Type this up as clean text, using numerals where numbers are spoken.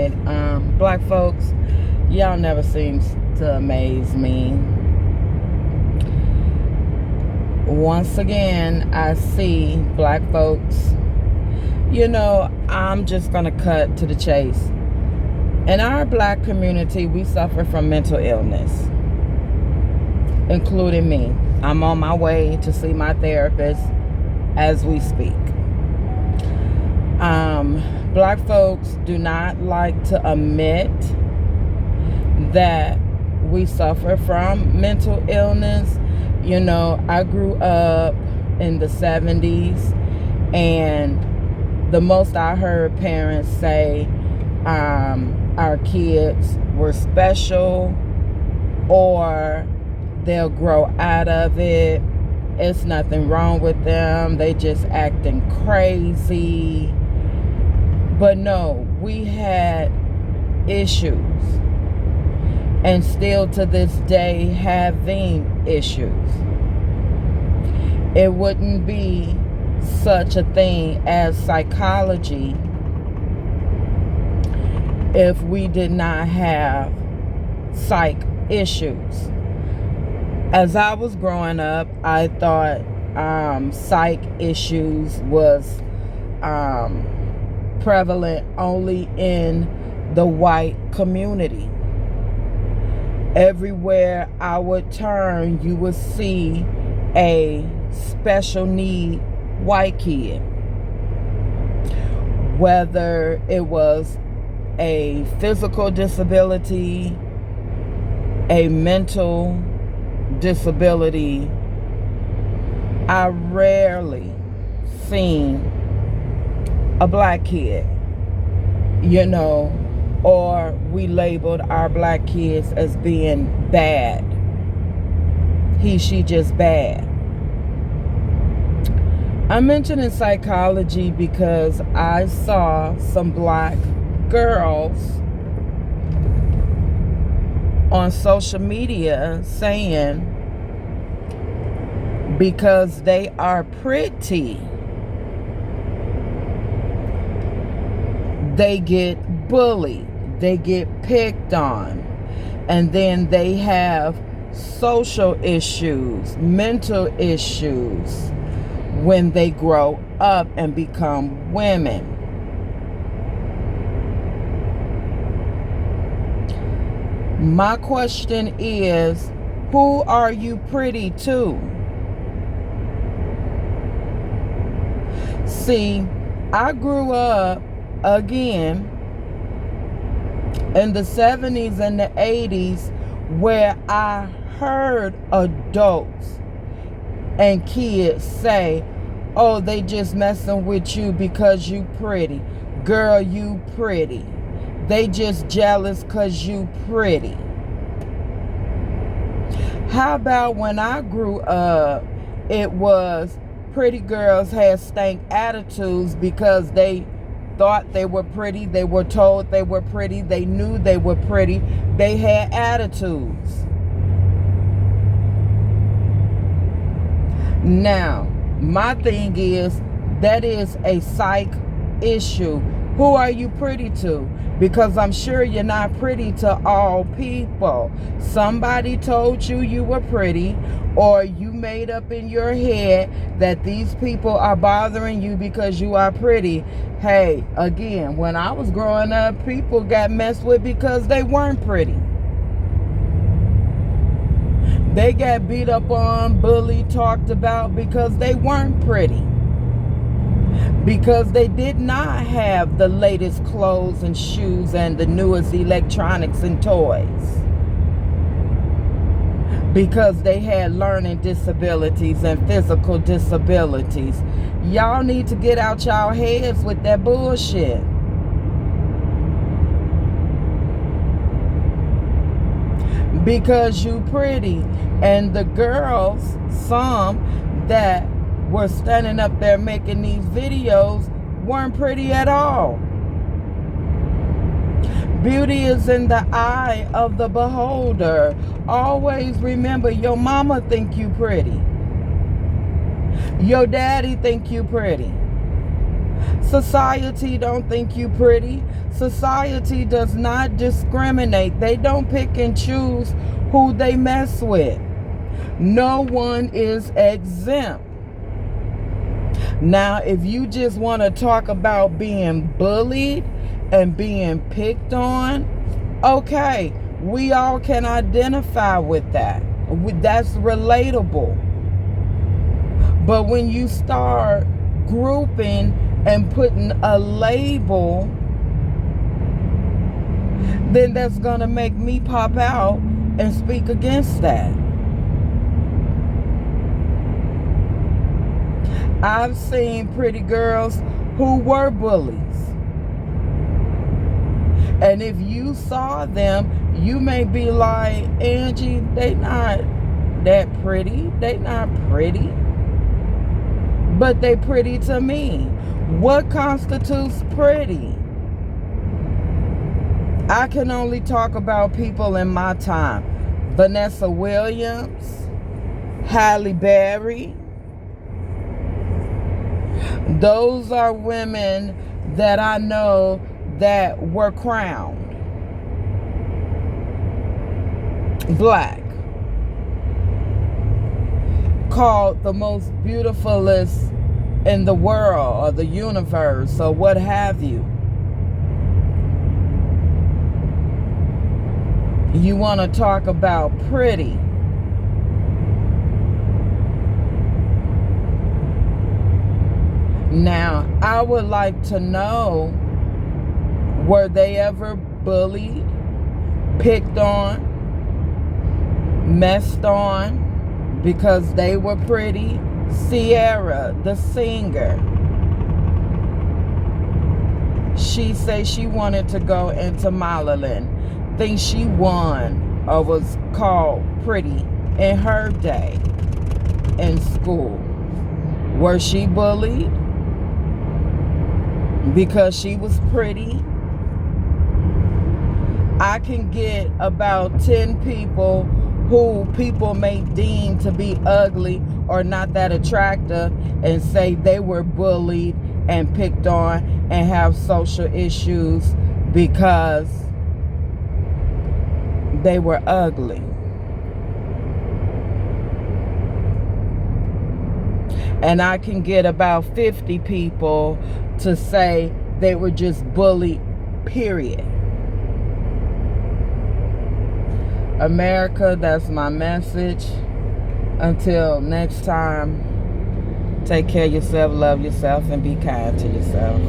right. Black folks, y'all never seems to amaze me. Once again, I see black folks. I'm just going to cut to the chase. In our black community, we suffer from mental illness, including me. I'm on my way to see my therapist as we speak. Black folks do not like to admit that we suffer from mental illness. I grew up in the 70s, and the most I heard parents say, our kids were special, or they'll grow out of it. It's nothing wrong with them. They just acting crazy. But no, we had issues, and still to this day having issues. It wouldn't be such a thing as psychology if we did not have psych issues. As I was growing up, I thought psych issues was prevalent only in the white community. Everywhere I would turn, you would see a special need white kid. Whether it was a physical disability, a mental disability, I rarely seen a black kid, or we labeled our black kids as being bad. He, she just bad. I'm mentioning psychology because I saw some black girls on social media saying because they are pretty, they get bullied, they get picked on, and then they have social issues, mental issues when they grow up and become women. My question is, who are you pretty to? See, I grew up again in the 70s and the 80s where I heard adults and kids say, oh, they just messing with you because you pretty. Girl, you pretty. They just jealous because you pretty. How about when I grew up, it was pretty girls had stank attitudes because they thought they were pretty. They were told they were pretty. They knew they were pretty. They had attitudes. Now, my thing is, that is a psych issue. Who are you pretty to? Because I'm sure you're not pretty to all people. Somebody told you you were pretty, or you made up in your head that these people are bothering you because you are pretty. Hey, again, when I was growing up, people got messed with because they weren't pretty. They got beat up on, bullied, talked about because they weren't pretty. Because they did not have the latest clothes and shoes and the newest electronics and toys. Because they had learning disabilities and physical disabilities. Y'all need to get out y'all heads with that bullshit. Because you pretty. And the girls, some that were standing up there making these videos, weren't pretty at all. Beauty is in the eye of the beholder. Always remember, your mama think you pretty. Your daddy think you pretty. Society don't think you pretty. Society does not discriminate. They don't pick and choose who they mess with. No one is exempt. Now, if you just want to talk about being bullied and being picked on, okay, we all can identify with that. That's relatable. But when you start grouping and putting a label, then that's going to make me pop out and speak against that. I've seen pretty girls who were bullies. And if you saw them, you may be like, Angie, they not that pretty. They not pretty. But they pretty to me. What constitutes pretty? I can only talk about people in my time. Vanessa Williams, Halle Berry. Those are women that I know that were crowned black, called the most beautifulest in the world or the universe or what have you. You want to talk about pretty. Now, I would like to know, were they ever bullied, picked on, messed on because they were pretty? Ciara, the singer, she said she wanted to go into modeling. Think she won or was called pretty in her day in school. Was she bullied because she was pretty? I can get about 10 people who people may deem to be ugly or not that attractive and say they were bullied and picked on and have social issues because they were ugly. And I can get about 50 people to say they were just bullied, period. America, that's my message. Until next time, take care of yourself, love yourself, and be kind to yourself.